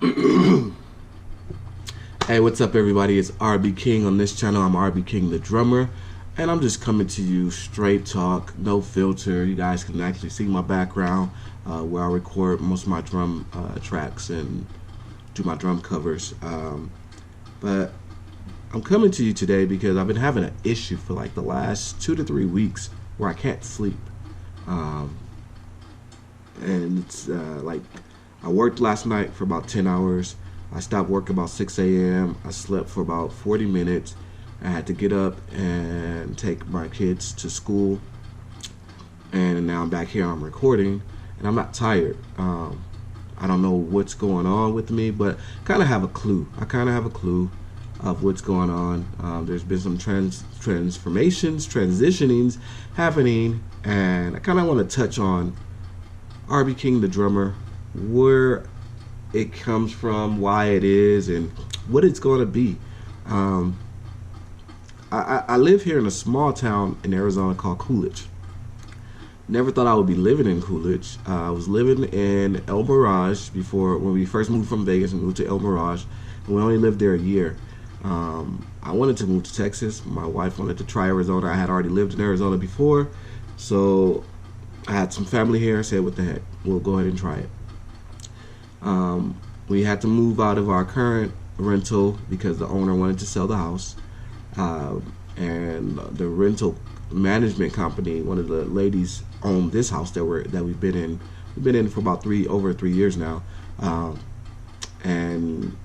Hey, what's up, everybody? It's RB King on this channel. I'm RB King, the drummer, and I'm just coming to you straight talk, no filter. You guys can actually see my background where I record most of my drum tracks and do my drum covers. But I'm coming to you today because I've been having an issue for like the last 2 to 3 weeks where I can't sleep. And it's like I worked last night for about 10 hours. I stopped work about 6 a.m. I slept for about 40 minutes. I had to get up and take my kids to school. And now I'm back here, I'm recording, and I'm not tired. I don't know what's going on with me, but kind of have a clue. I kind of have a clue of what's going on. There's been some transformations, transitionings happening, and I kind of want to touch on RB King, the drummer, where it comes from, why it is, and what it's going to be. I live here in a small town in Arizona called Coolidge. Never thought I would be living in Coolidge. I was living in El Mirage before, when we first moved from Vegas and moved to El Mirage, and we only lived there a year. I wanted to move to Texas. My wife wanted to try Arizona. I had already lived in Arizona before, so I had some family here. I said, what the heck, we'll go ahead and try it. We had to move out of our current rental because the owner wanted to sell the house, and the rental management company, one of the ladies owned this house that we've been in. We've been in for about over 3 years now, and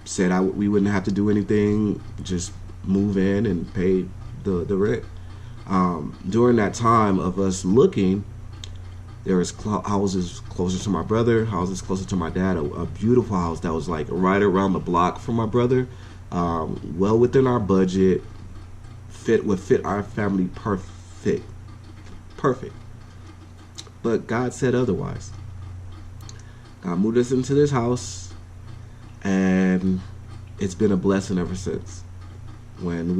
said we wouldn't have to do anything, just move in and pay the rent. During that time of us looking, there was houses closer to my brother, houses closer to my dad, a beautiful house that was like right around the block from my brother, well within our budget, would fit our family perfect. But God said otherwise. God moved us into this house, and it's been a blessing ever since. When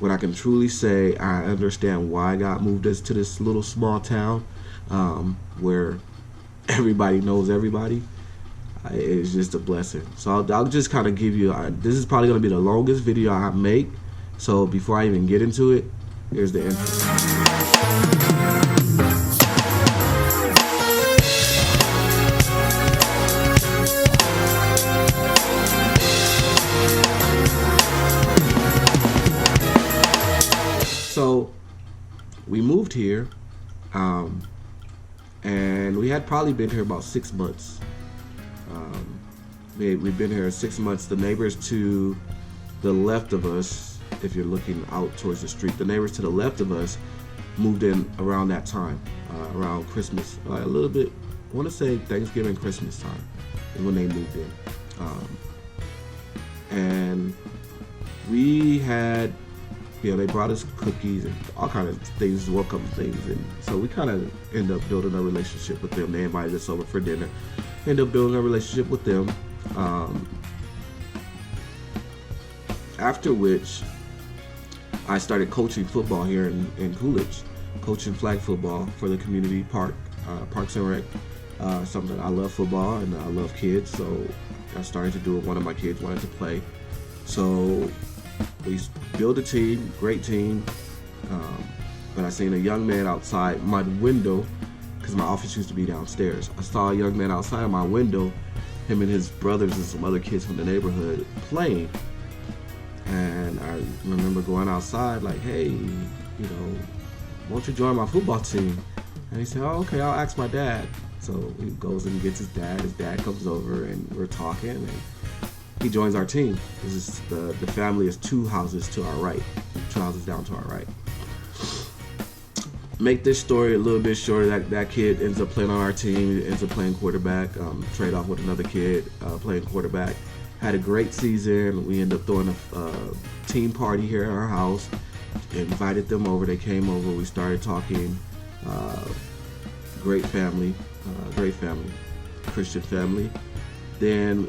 I can truly say I understand why God moved us to this little small town where everybody knows everybody, it's just a blessing. So I'll just kind of give you, this is probably going to be the longest video I make, so before I even get into it, here's the intro. So we moved here, and we had probably been here about 6 months. We've been here 6 months. The neighbors to the left of us, if you're looking out towards the street, the neighbors to the left of us moved in around that time, around Christmas, a little bit, I want to say Thanksgiving, Christmas time is when they moved in. And we had, they brought us cookies and all kinds of things, welcome things, and so we kind of ended up building a relationship with them. They invited us over for dinner, ended up building a relationship with them, after which I started coaching football here in Coolidge, coaching flag football for the community Parks and Rec, something. I love football and I love kids, so I started to do it. One of my kids wanted to play, so we built a team, great team, but I seen a young man outside my window, because my office used to be downstairs. I saw a young man outside my window, him and his brothers and some other kids from the neighborhood playing, and I remember going outside like, hey, won't you join my football team? And he said, oh, okay, I'll ask my dad. So he goes and gets his dad comes over and we're talking, and he joins our team. This is the family is 2 houses to our right, 2 houses down to our right. Make this story a little bit shorter. That kid ends up playing on our team, ends up playing quarterback, trade off with another kid playing quarterback. Had a great season. We ended up throwing a team party here at our house. Invited them over. They came over. We started talking. Great family, Christian family. Then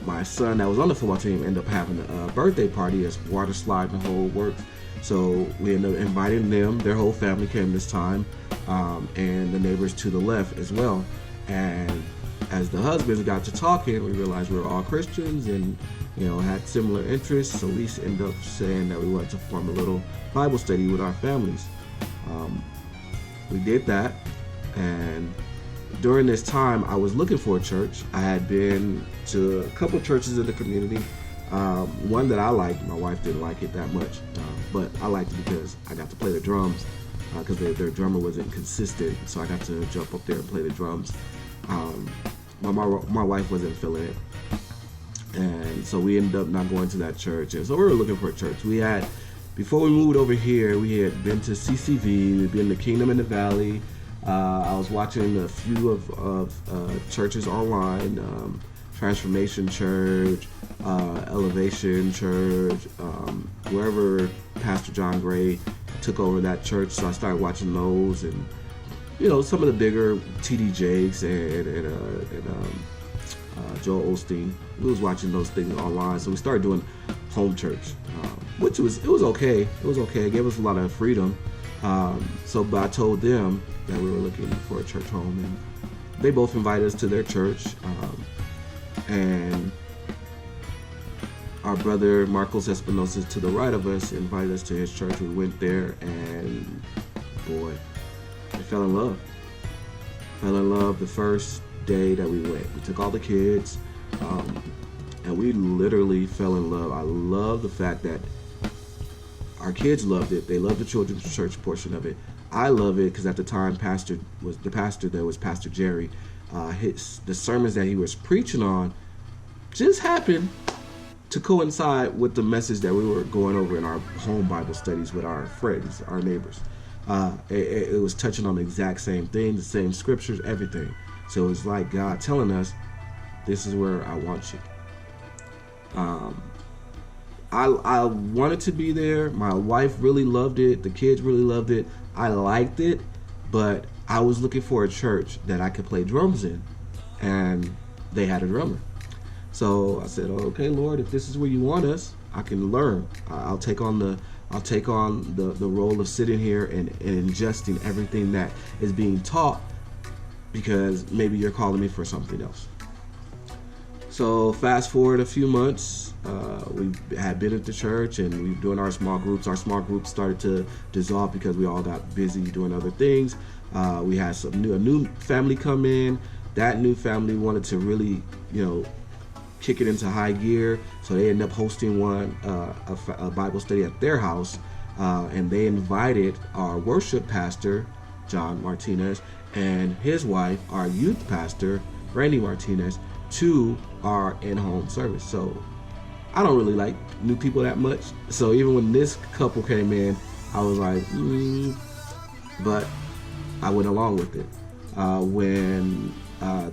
my son that was on the football team ended up having a birthday party as water slide and the whole works. So we ended up inviting them. Their whole family came this time, and the neighbors to the left as well. And as the husbands got to talking, we realized we were all Christians and, had similar interests. So we ended up saying that we wanted to form a little Bible study with our families. We did that, and during this time, I was looking for a church. I had been to a couple churches in the community. One that I liked, my wife didn't like it that much, but I liked it because I got to play the drums, because their drummer wasn't consistent, so I got to jump up there and play the drums. My wife wasn't feeling it, and so we ended up not going to that church. And so we were looking for a church. Before we moved over here, we had been to CCV, we'd been to Kingdom in the Valley. I was watching a few of churches online, Transformation Church, Elevation Church, wherever Pastor John Gray took over that church. So I started watching those, and some of the bigger TD Jakes and Joel Osteen. We was watching those things online, so we started doing home church, which was okay. It was okay. It gave us a lot of freedom. But I told them that we were looking for a church home, and they both invited us to their church. And our brother Marcos Espinosa, to the right of us, invited us to his church. We went there, and boy, I fell in love. Fell in love the first day that we went. We took all the kids, and we literally fell in love. I love the fact that our kids loved it. They loved the children's church portion of it. I love it because at the time, the pastor there was Pastor Jerry. The sermons that he was preaching on just happened to coincide with the message that we were going over in our home Bible studies with our friends, our neighbors. It was touching on the exact same thing, the same scriptures, everything. So it was like God telling us, this is where I want you. I wanted to be there. My wife really loved it. The kids really loved it. I liked it, but I was looking for a church that I could play drums in, and they had a drummer. So I said, okay, Lord, if this is where you want us, I can learn. I'll take on the role of sitting here and ingesting everything that is being taught, because maybe you're calling me for something else. So fast forward a few months, we had been at the church and we were doing our small groups. Our small groups started to dissolve because we all got busy doing other things. We had a new family come in. That new family wanted to really, kick it into high gear. So they ended up hosting a Bible study at their house, and they invited our worship pastor, John Martinez, and his wife, our youth pastor, Randy Martinez, to our in-home service. So I don't really like new people that much. So even when this couple came in, I was like, but I went along with it. When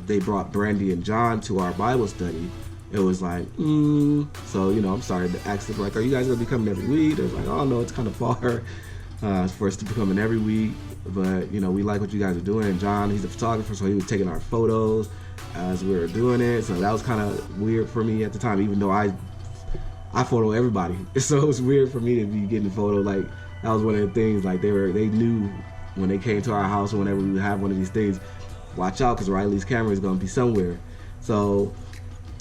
they brought Brandy and John to our Bible study, it was like, So, I'm sorry to ask them, like, are you guys going to be coming every week? They was like, oh, no, it's kind of far for us to be coming every week. But, we like what you guys are doing. And John, he's a photographer, so he was taking our photos as we were doing it. So that was kind of weird for me at the time, even though I photo everybody. So it was weird for me to be getting a photo. Like, that was one of the things, like, they knew when they came to our house or whenever we would have one of these things, watch out, because Riley's camera is going to be somewhere. So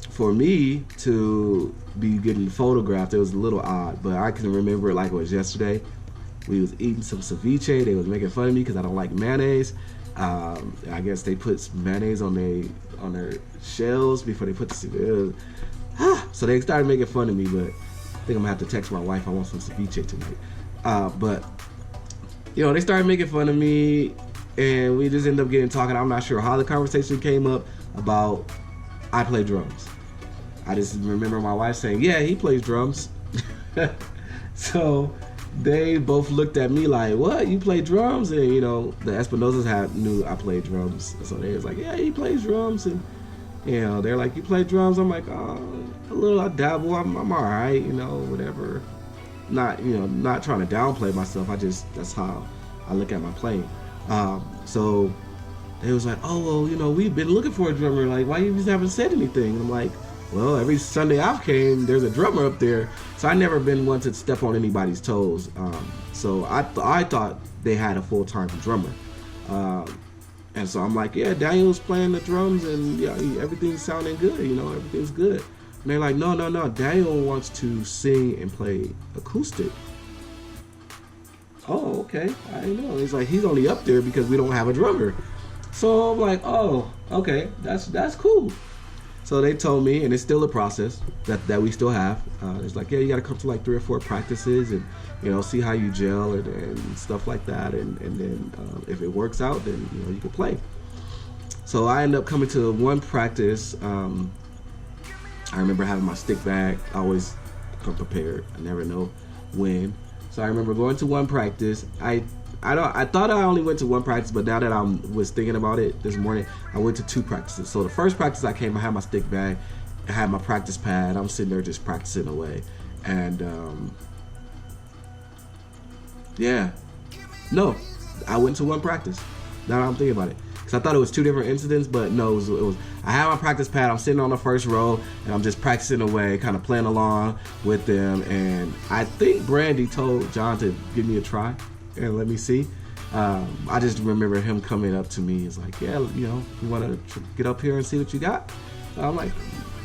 for me to be getting photographed, it was a little odd, but I can remember it like it was yesterday. We was eating some ceviche. They was making fun of me because I don't like mayonnaise. I guess they put mayonnaise on their shells before they put the ceviche. So they started making fun of me, but I think I'm gonna have to text my wife. I want some ceviche tonight. But they started making fun of me, and we just ended up getting talking. I'm not sure how the conversation came up about I play drums. I just remember my wife saying, yeah, he plays drums. So they both looked at me like, what, you play drums? And the Espinosas knew I played drums, so they was like, yeah, he plays drums. And they're like, you play drums? I'm like, oh, a little, I dabble. I'm all right, whatever. Not not trying to downplay myself. That's how I look at my playing. So they was like, oh, well, we've been looking for a drummer. Like, why you just haven't said anything? And I'm like, well, every Sunday I've came, there's a drummer up there. So I never been one to step on anybody's toes. So I thought they had a full-time drummer. And so I'm like, yeah, Daniel's playing the drums and yeah, everything's sounding good, everything's good. And they're like, no, Daniel wants to sing and play acoustic. Oh, okay, I didn't know. He's like, he's only up there because we don't have a drummer. So I'm like, oh, okay, that's cool. So they told me, and it's still a process that we still have. It's like, yeah, you got to come to like 3 or 4 practices and, see how you gel and stuff like that. And then if it works out, then, you can play. So I ended up coming to one practice. I remember having my stick bag. I always come prepared. I never know when. So I remember going to one practice. I thought I only went to one practice, but now that I was thinking about it this morning, I went to 2 practices. So the first practice I came, I had my stick bag, I had my practice pad. I'm sitting there just practicing away. And I went to one practice. Now that I'm thinking about it. Because I thought it was 2 different incidents, but no, it was I had my practice pad, I'm sitting on the first row, and I'm just practicing away, kind of playing along with them. And I think Brandy told John to give me a try and let me see. I just remember him coming up to me. He's like, yeah, you want to get up here and see what you got? So I'm like,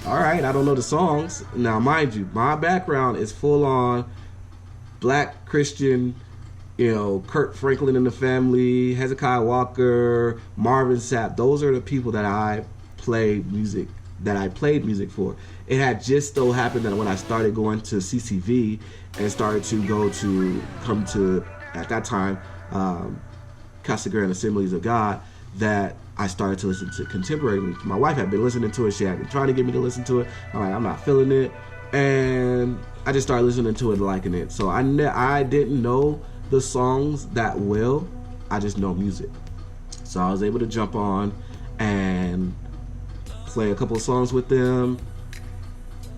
all right, I don't know the songs. Now, mind you, my background is full on black Christian, Kurt Franklin and the Family, Hezekiah Walker, Marvin Sapp. Those are the people that I played music for. It had just so happened that when I started going to CCV and started to come to, at that time, Casa Grande Assemblies of God, that I started to listen to contemporary music. My wife had been listening to it. She had been trying to get me to listen to it. I'm like, I'm not feeling it. And I just started listening to it and liking it. So I didn't know the songs that well. I just know music. So I was able to jump on and play a couple of songs with them.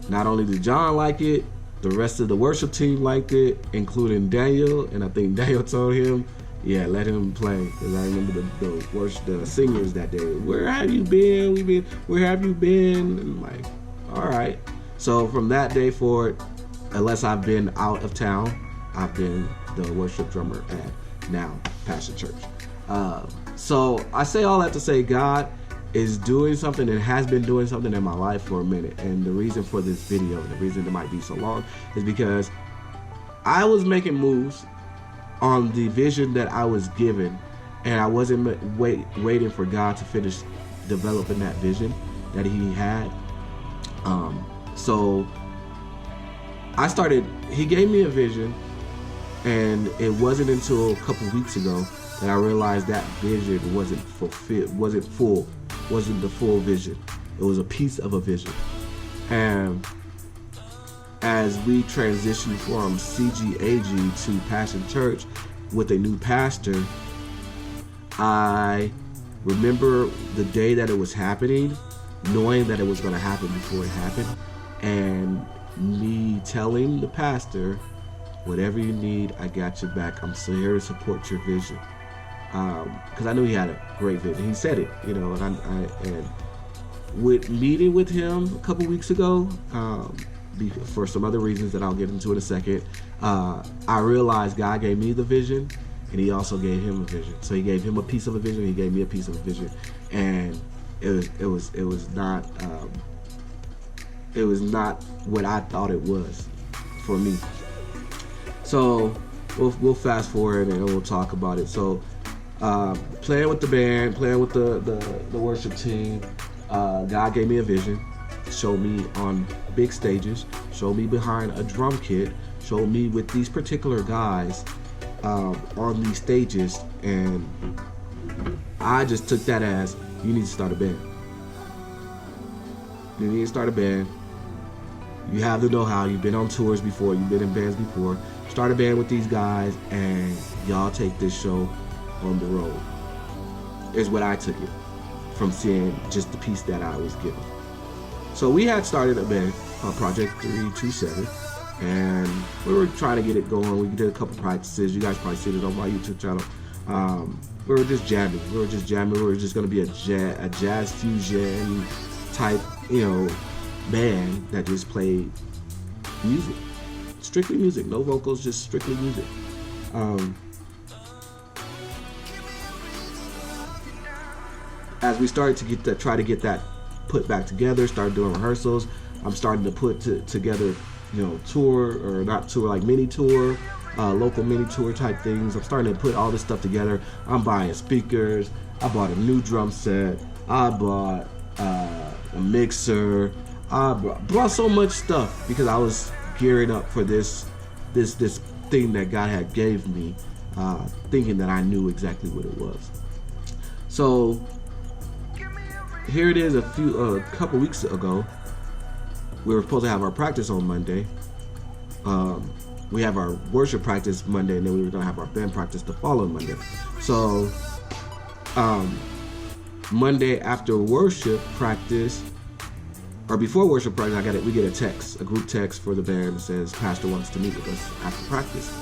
Not only did John like it, the rest of the worship team liked it, including Daniel. And I think Daniel told him, yeah, let him play. Because I remember the singers that day. Where have you been? Where have you been? And I'm like, all right. So from that day forward, unless I've been out of town, I've been the worship drummer at now Passion Church. So I say all that to say God is doing something and has been doing something in my life for a minute. And the reason for this video, and the reason it might be so long, is because I was making moves on the vision that I was given, and I wasn't waiting for God to finish developing that vision that He had. So He gave me a vision, and it wasn't until a couple weeks ago that I realized that vision wasn't the full vision. It was a piece of a vision. And as we transitioned from CGAG to Passion Church with a new pastor, I remember the day that it was happening, knowing that it was going to happen before it happened, and me telling the pastor, whatever you need, I got your back. I'm still here to support your vision. Because I knew he had a great vision. He said it, and with meeting with him a couple weeks ago, for some other reasons that I'll get into in a second, I realized God gave me the vision, and He also gave him a vision. So He gave him a piece of a vision, He gave me a piece of a vision, and it was not what I thought it was for me. So we'll fast forward and we'll talk about it. So playing with the band, playing with the worship team, God gave me a vision, showed me on big stages, showed me behind a drum kit, showed me with these particular guys on these stages, and I just took that as, you need to start a band. You need to start a band. You have the know-how. You've been on tours before. You've been in bands before. Start a band with these guys, and y'all take this show on the road. Is what I took it from seeing just the piece that I was given. So we had started a band, Project 327, and we were trying to get it going. We did a couple practices. You guys probably seen it on my YouTube channel. We were just jamming. We were just going to be a jazz fusion type, band that just played music. Strictly music. No vocals, just strictly music. as we started to try to get that put back together, started doing rehearsals, I'm starting to put together, tour, or not tour, like mini tour, local mini tour type things. I'm starting to put all this stuff together. I'm buying speakers. I bought a new drum set. I bought a mixer. I brought so much stuff because I was gearing up for this thing that God had gave me, thinking that I knew exactly what it was. So here it is. A couple weeks ago, we were supposed to have our practice on Monday. We have our worship practice Monday, and then we were gonna have our band practice the following Monday. So Monday after worship practice, or before worship practice, we get a group text for the band that says Pastor wants to meet with us after practice.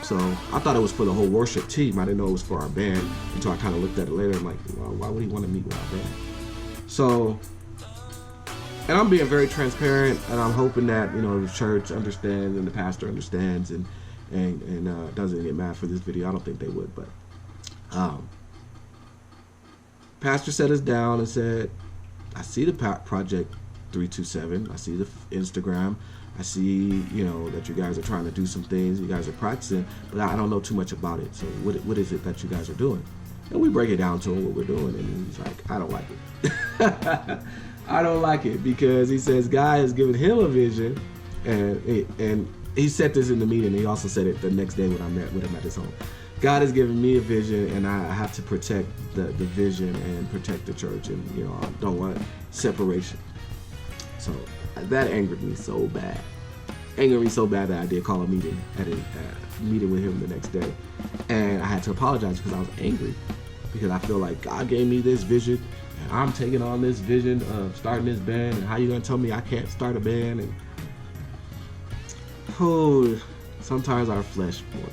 So I thought it was for the whole worship team. I didn't know it was for our band until I kind of looked at it later. I'm like, well, why would he want to meet with our band? So, and I'm being very transparent, and I'm hoping that the church understands and the pastor understands and doesn't get mad for this video. I don't think they would, but pastor set us down and said, I see the project 327. I see the Instagram. I see that you guys are trying to do some things. You guys are practicing, but I don't know too much about it. So what is it that you guys are doing? And we break it down to him what we're doing, and he's like, I don't like it. I don't like it because he says God has given him a vision, and he said this in the meeting. He also said it the next day when I met with him at his home. God has given me a vision, and I have to protect the vision and protect the church, and I don't want separation. So that angered me so bad. That I did call a meeting meeting with him the next day, and I had to apologize because I was angry because I feel like God gave me this vision, and I'm taking on this vision of starting this band, and how you gonna tell me I can't start a band? And sometimes our flesh, boy.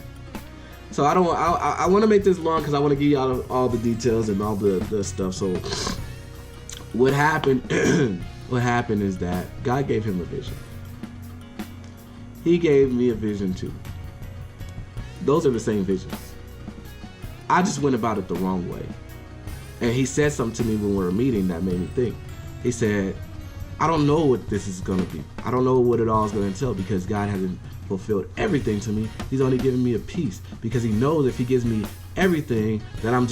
So I want to make this long because I want to give you all the details and all the stuff. So what happened? What happened is that God gave him a vision. He gave me a vision too. Those are the same visions. I just went about it the wrong way. And he said something to me when we were meeting that made me think. He said, I don't know what this is going to be. I don't know what it all is going to entail because God hasn't fulfilled everything to me. He's only giving me a piece because he knows if he gives me everything that I'm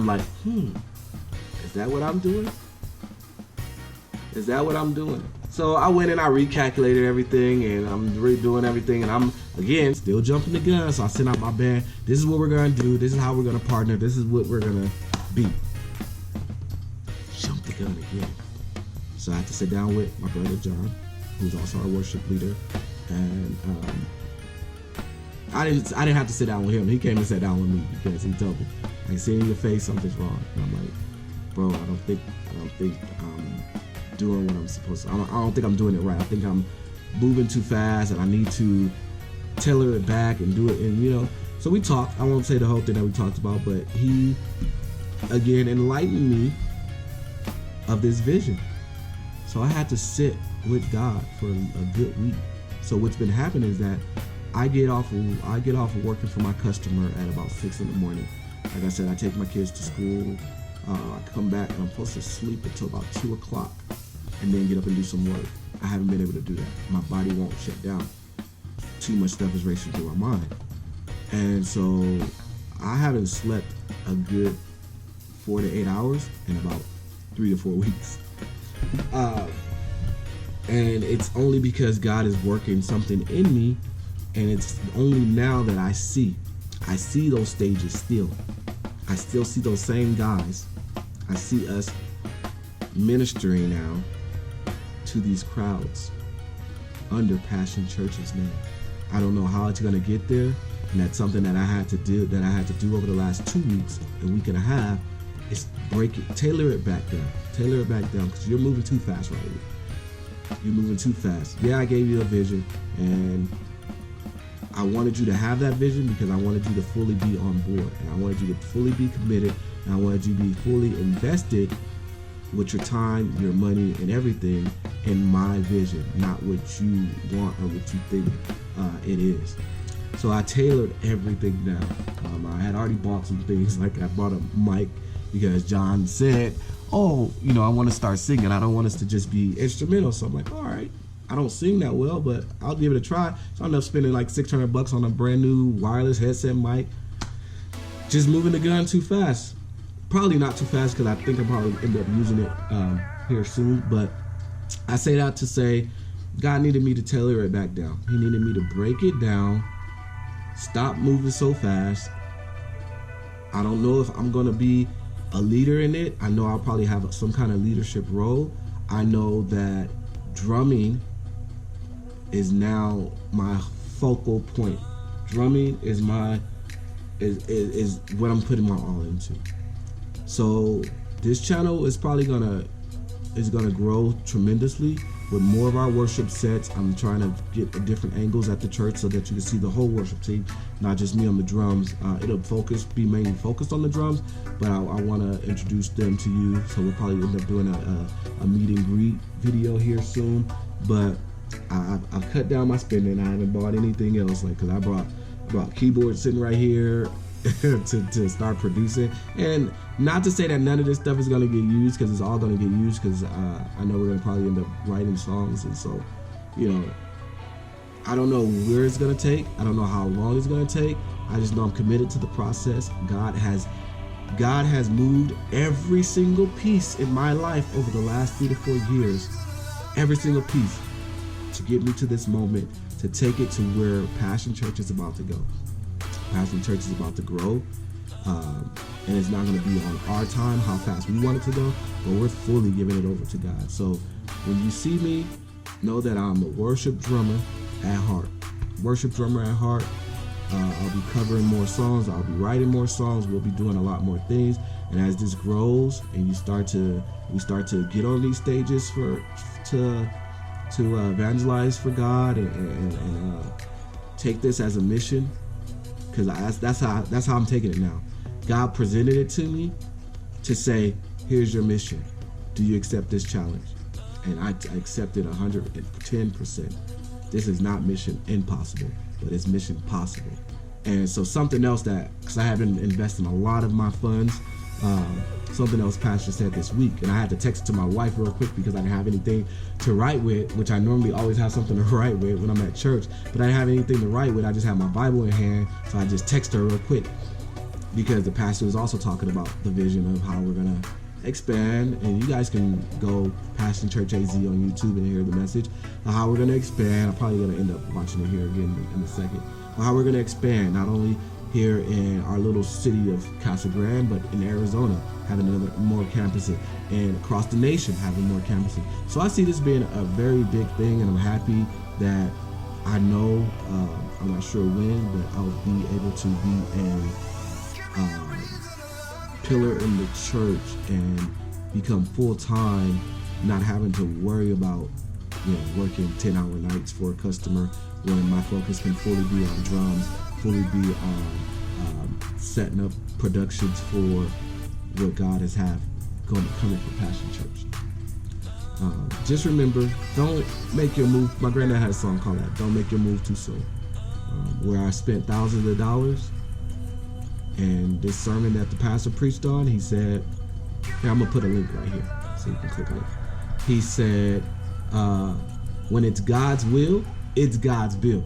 like, is that what I'm doing? Is that what I'm doing? So I went and I recalculated everything, and I'm redoing everything, and I'm, again, still jumping the gun. So I sent out my band. This is what we're going to do. This is how we're going to partner. This is what we're going to be. Jump the gun again. So I had to sit down with my brother John, who's also our worship leader. And I didn't have to sit down with him. He came and sat down with me because he told me, I see in your face something's wrong. And I'm like, bro, I don't think I'm doing what I'm supposed to. I don't think I'm doing it right. I think I'm moving too fast, and I need to tailor it back and do it. And so we talked. I won't say the whole thing that we talked about, but he again enlightened me of this vision. So I had to sit with God for a good week. So what's been happening is that I get off of working for my customer at about 6 in the morning. Like I said, I take my kids to school. I come back and I'm supposed to sleep until about 2 o'clock and then get up and do some work. I haven't been able to do that. My body won't shut down. Too much stuff is racing through my mind. And so I haven't slept a good 4 to 8 hours in about 3 to 4 weeks. And it's only because God is working something in me, and it's only now that I see those stages still. I still see those same guys. I see us ministering now to these crowds under Passion Church's name. I don't know how it's gonna get there, and that's something that I had to do over the last 2 weeks, a week and a half, is tailor it back down, because you're moving too fast right now. You're moving too fast. Yeah, I gave you a vision, and I wanted you to have that vision because I wanted you to fully be on board, and I wanted you to fully be committed, and I wanted you to be fully invested with your time, your money, and everything in my vision, not what you want or what you think it is. So I tailored everything down. I had already bought some things, like I bought a mic because John said, oh, I want to start singing. I don't want us to just be instrumental. So I'm like, all right, I don't sing that well, but I'll give it a try. So I ended up spending like $600 on a brand new wireless headset mic. Just moving the gun too fast. Probably not too fast, because I think I'll probably end up using it here soon. But I say that to say, God needed me to tailor it back down. He needed me to break it down, stop moving so fast. I don't know if I'm going to be a leader in it. I know I'll probably have some kind of leadership role. I know that drumming is now my focal point. Drumming is is what I'm putting my all into. So this channel is probably gonna grow tremendously with more of our worship sets. I'm trying to get different angles at the church so that you can see the whole worship team, not just me on the drums. It'll be mainly focused on the drums, but I want to introduce them to you. So we'll probably end up doing a meet and greet video here soon. But I've cut down my spending. I haven't bought anything else, because I brought keyboards sitting right here to start producing. And not to say that none of this stuff is going to get used, because it's all going to get used, because I know we're going to probably end up writing songs. And so, I don't know where it's going to take. I don't know how long it's going to take. I just know I'm committed to the process. God has moved every single piece in my life over the last 3 to 4 years, every single piece, to get me to this moment, to take it to where Passion Church is about to go. Passion Church is about to grow, and it's not going to be on our time, how fast we want it to go, but we're fully giving it over to God. So when you see me, know that I'm a worship drummer at heart. Worship drummer at heart. I'll be covering more songs. I'll be writing more songs. We'll be doing a lot more things. And as this grows, and we start to get on these stages to evangelize for God and take this as a mission, because that's how I'm taking it now. God presented it to me to say, here's your mission. Do you accept this challenge? And I accepted 110%. This is not mission impossible, but it's mission possible. And so something else because I have been investing a lot of my funds, something else Pastor said this week, and I had to text to my wife real quick because I didn't have anything to write with, which I normally always have something to write with when I'm at church, but I didn't have anything to write with. I just had my Bible in hand, so I just text her real quick, because the pastor was also talking about the vision of how we're gonna expand. And you guys can go Passion Church AZ on YouTube and hear the message of how we're gonna expand. I'm probably gonna end up watching it here again in a second. But how we're gonna expand, not only here in our little city of Casa Grande, but in Arizona, having more campuses, and across the nation, having more campuses. So I see this being a very big thing, and I'm happy that I know, I'm not sure when, but I'll be able to be a pillar in the church and become full-time, not having to worry about working 10-hour nights for a customer, when my focus can fully be on drums, fully be on setting up productions for what God has coming for Passion Church. Just remember, don't make your move. My granddad had a song called that, "Don't Make Your Move Too Soon," where I spent thousands of dollars. And this sermon that the pastor preached on, he said, here, I'm gonna put a link right here so you can click on it. He said, when it's God's will, it's God's bill.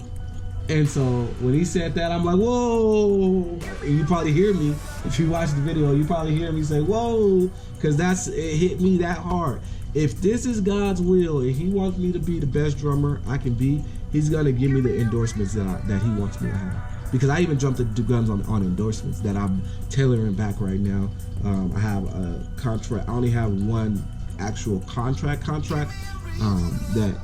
And so when he said that, I'm like, whoa. And you probably hear me, if you watch the video, you probably hear me say, whoa, because it hit me that hard. If this is God's will and he wants me to be the best drummer I can be, he's gonna give me the endorsements that he wants me to have. Because I even jumped the guns on endorsements that I'm tailoring back right now. I have a contract. I only have one actual contract that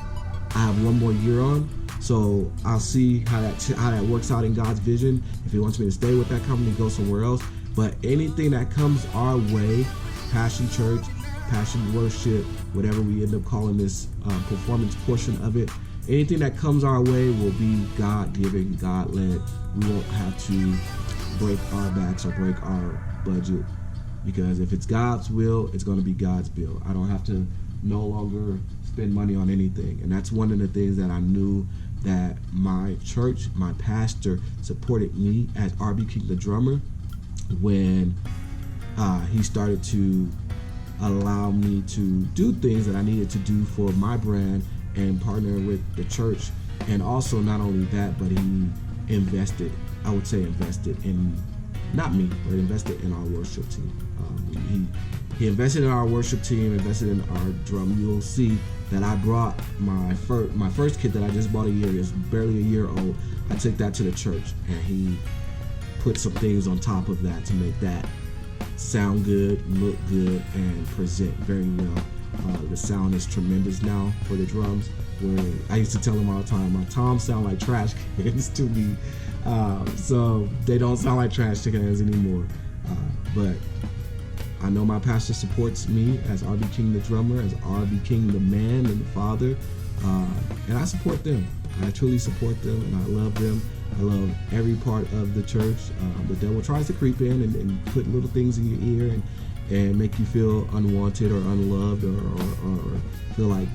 I have one more year on. So I'll see how that works out in God's vision. If he wants me to stay with that company, go somewhere else. But anything that comes our way, Passion Church, Passion Worship, whatever we end up calling this performance portion of it, anything that comes our way will be God-given, God-led. We won't have to break our backs or break our budget, because if it's God's will, it's going to be God's bill. I don't have to no longer spend money on anything. And that's one of the things that I knew that my church, my pastor, supported me as RB King the drummer when he started to allow me to do things that I needed to do for my brand and partner with the church. And also, not only that, but he invested in, not me, but invested in our worship team. He invested in our worship team, invested in our drum. You'll see that I brought my first kit that I just bought a year, is barely a year old. I took that to the church, and he put some things on top of that to make that sound good, look good, and present very well. The sound is tremendous now for the drums. Where I used to tell them all the time, my toms sound like trash cans to me. So they don't sound like trash cans anymore. But I know my pastor supports me as R.B. King the drummer, as R.B. King the man and the father. And I support them. I truly support them, and I love them. I love every part of the church. The devil tries to creep in and put little things in your ear and make you feel unwanted or unloved or feel like,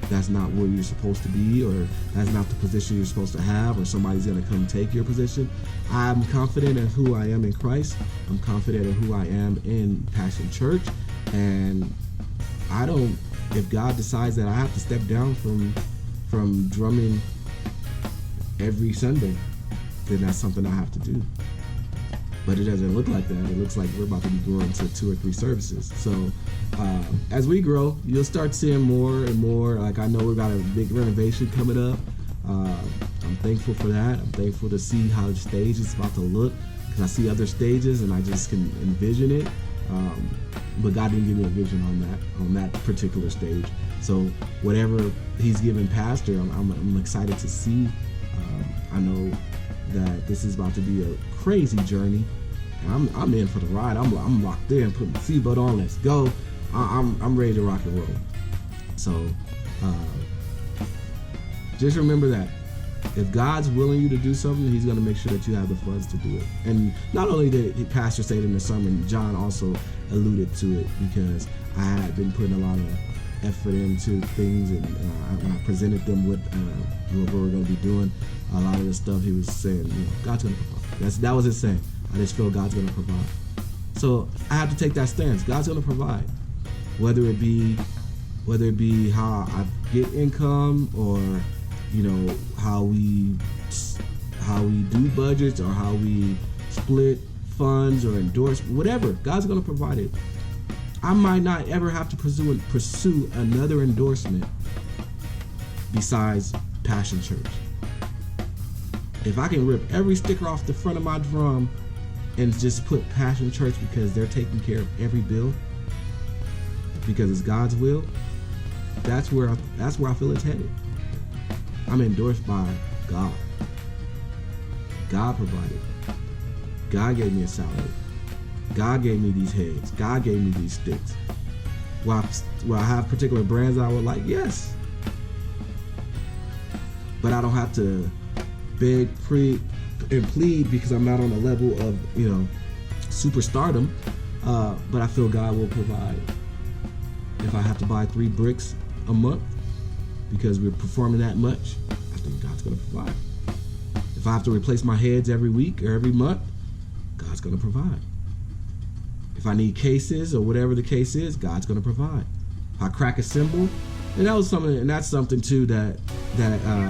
that's not where you're supposed to be, or that's not the position you're supposed to have, or somebody's going to come take your position. I'm confident in who I am in Christ. I'm confident in who I am in Passion Church. And if God decides that I have to step down from drumming every Sunday, then that's something I have to do. But it doesn't look like that. It looks like we're about to be going to 2 or 3 services. So as we grow, you'll start seeing more and more. Like, I know we've got a big renovation coming up. I'm thankful for that. I'm thankful to see how the stage is about to look, because I see other stages and I just can envision it. But God didn't give me a vision on that particular stage. So whatever He's given Pastor, I'm excited to see. I know that this is about to be a crazy journey. I'm in for the ride. I'm locked in. Put the seatbelt on. Let's go. I'm ready to rock and roll. So just remember that if God's willing you to do something, He's going to make sure that you have the funds to do it. And not only did the pastor say it in the sermon, John also alluded to it, because I had been putting a lot of effort into things, and when I presented them with what we're going to be doing, a lot of the stuff he was saying, God's going to provide. That was his saying. I just feel God's going to provide. So I have to take that stance. God's going to provide, whether it be how I get income, or how we do budgets, or how we split funds or endorse, whatever. God's going to provide it. I might not ever have to pursue another endorsement besides Passion Church. If I can rip every sticker off the front of my drum and just put Passion Church, because they're taking care of every bill, because it's God's will, that's where I feel it's headed. I'm endorsed by God. God provided. God gave me a salary. God gave me these heads. God gave me these sticks. Will I have particular brands that I would like? Yes. But I don't have to beg, and plead, because I'm not on the level of, superstardom. But I feel God will provide. If I have to buy 3 bricks a month because we're performing that much, I think God's going to provide. If I have to replace my heads every week or every month, God's going to provide. If I need cases or whatever the case is, God's going to provide. If I crack a cymbal, and that's something too that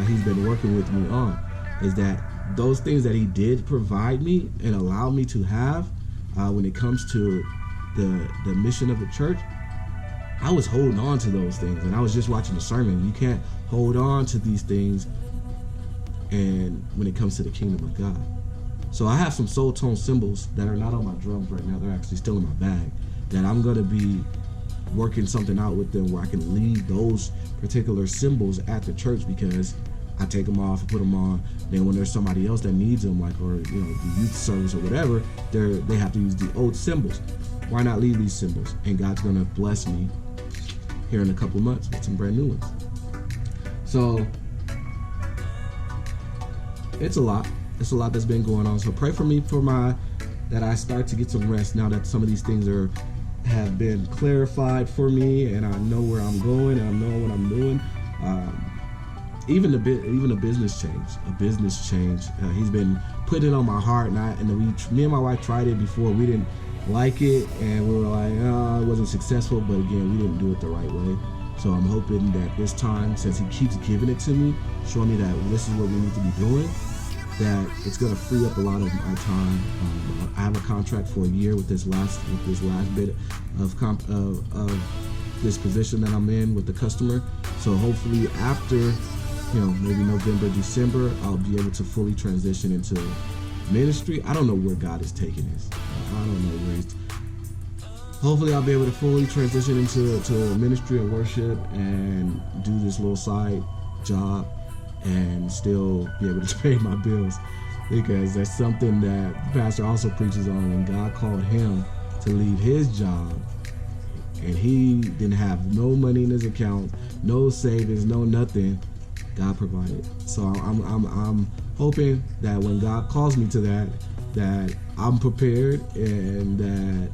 He's been working with me on, is that those things that He did provide me and allow me to have, when it comes to the mission of the church, I was holding on to those things. And I was just watching the sermon. You can't hold on to these things and when it comes to the kingdom of God. So I have some soul tone cymbals that are not on my drums right now. They're actually still in my bag, that I'm going to be working something out with them where I can leave those particular cymbals at the church, because I take them off and put them on. Then when there's somebody else that needs them, like, or the youth service or whatever, they have to use the old cymbals. Why not leave these cymbals? And God's going to bless me here in a couple months with some brand new ones. So it's a lot. It's a lot that's been going on. So pray for me that I start to get some rest now that some of these things have been clarified for me, and I know where I'm going, and I know what I'm doing. Even a business change. He's been putting it on my heart, and me and my wife tried it before. We didn't like it, and we were like, oh, it wasn't successful, but again, we didn't do it the right way. So I'm hoping that this time, since he keeps giving it to me, showing me that this is what we need to be doing, that it's going to free up a lot of my time. I have a contract for a year with this last bit of this position that I'm in with the customer. So hopefully after, maybe November, December, I'll be able to fully transition into ministry. I don't know where God is taking this. I don't know where he's. Hopefully I'll be able to fully transition into ministry and worship and do this little side job and still be able to pay my bills, because that's something that the pastor also preaches on. When God called him to leave his job and he didn't have no money in his account, no savings, no nothing, God provided. So I'm hoping that when God calls me to that I'm prepared and that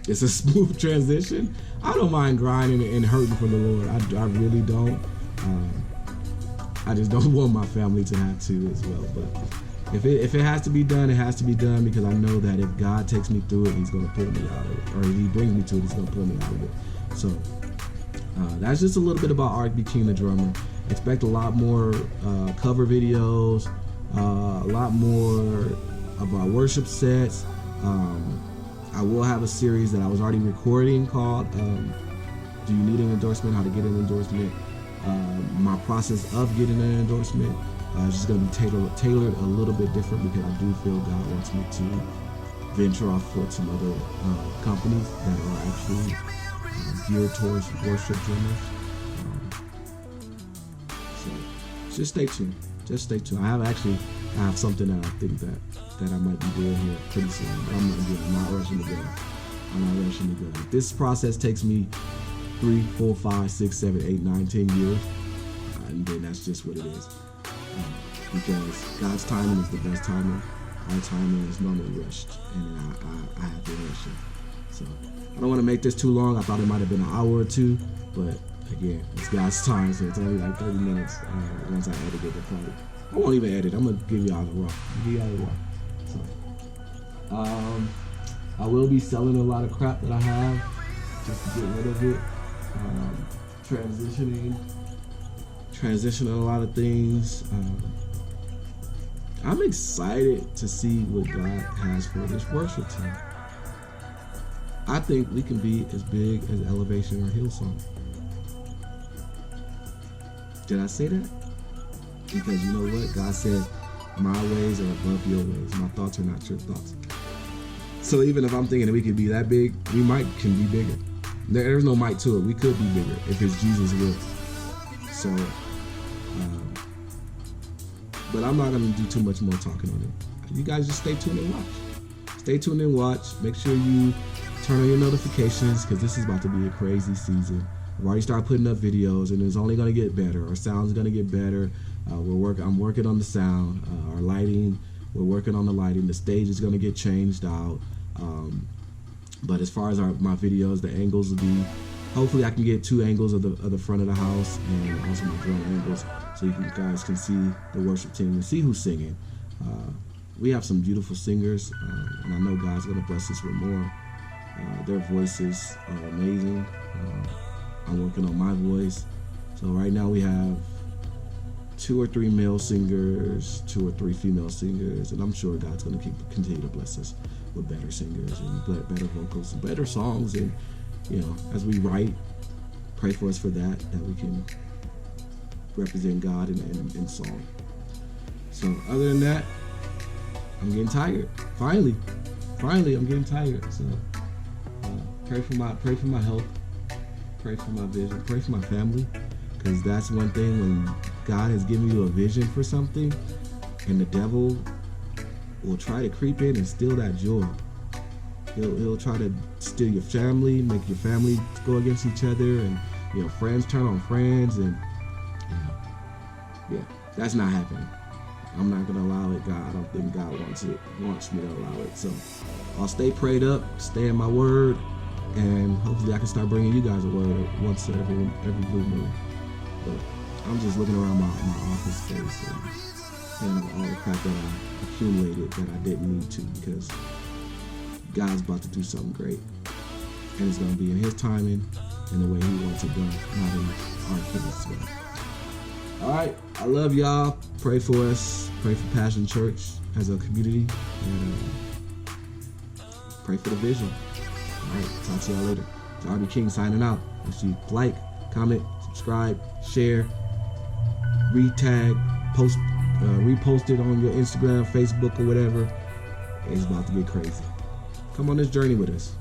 it's a smooth transition. I don't mind grinding and hurting for the Lord. I really don't. I just don't want my family to have to as well. But if it has to be done, it has to be done, because I know that if God takes me through it, he's going to pull me out of it. Or if he brings me to it, he's going to pull me out of it. So that's just a little bit about R.B. King the drummer. Expect a lot more cover videos, a lot more of our worship sets. I will have a series that I was already recording called Do You Need an Endorsement? How to Get an Endorsement. My process of getting an endorsement is just going to be tailored a little bit different, because I do feel God wants me to venture off with some other companies that are actually geared towards worship drummers. So just stay tuned. Just stay tuned. I have something that I think that I might be doing here pretty soon. But I'm not rushing to go. If this process takes me 3, 4, 5, 6, 7, 8, 9, 10 years, and then that's just what it is. Because God's timing is the best timing. Our timing is normally rushed, and I have to rush it. So I don't want to make this too long. I thought it might have been an hour or two, but again, it's God's time, so it's only like 30 minutes once I edit it. I won't even edit. I'm gonna give y'all the raw. So, I will be selling a lot of crap that I have just to get rid of it. Transitioning a lot of things. I'm excited to see what God has for this worship team. I think we can be as big as Elevation or Hillsong. Did I say that? Because you know what? God said, my ways are above your ways. My thoughts are not your thoughts. So even if I'm thinking that we could be that big, we can be bigger. There's no might to it. We could be bigger if it's Jesus' will. So, but I'm not going to do too much more talking on it. You guys just stay tuned and watch. Stay tuned and watch. Make sure you turn on your notifications, because this is about to be a crazy season. I've already started putting up videos, and it's only going to get better. Our sound's going to get better. I'm working on the sound. Our lighting, we're working on the lighting. The stage is going to get changed out. But as far as my videos, the angles will be, hopefully I can get 2 angles of the front of the house, and also my drum angles, so you guys can see the worship team and see who's singing. We have some beautiful singers, and I know God's going to bless us with more. Their voices are amazing. I'm working on my voice. So right now we have 2 or 3 male singers, 2 or 3 female singers, and I'm sure God's going to continue to bless us with better singers and better vocals and better songs. And as we write, pray for us for that we can represent God in song. So other than that, I'm getting tired. Finally, I'm getting tired. So pray for my health, pray for my vision, pray for my family, because that's one thing. When God has given you a vision for something, and the devil will try to creep in and steal that joy. He'll try to steal your family, make your family go against each other, and friends turn on friends, and that's not happening. I'm not gonna allow it. I don't think God wants me to allow it. So I'll stay prayed up, stay in my word, and hopefully I can start bringing you guys a word once every blue moon. But I'm just looking around my office space, and and all the crap that I accumulated that I didn't need to, because God's about to do something great, and it's going to be in His timing and the way He wants it done, not in our kids' way. All right, I love y'all. Pray for us. Pray for Passion Church as a community, and pray for the vision. All right, talk to y'all later. It's RB King signing out. Make sure you like, comment, subscribe, share, repost it on your Instagram, Facebook, or whatever. It's about to get crazy. Come on this journey with us.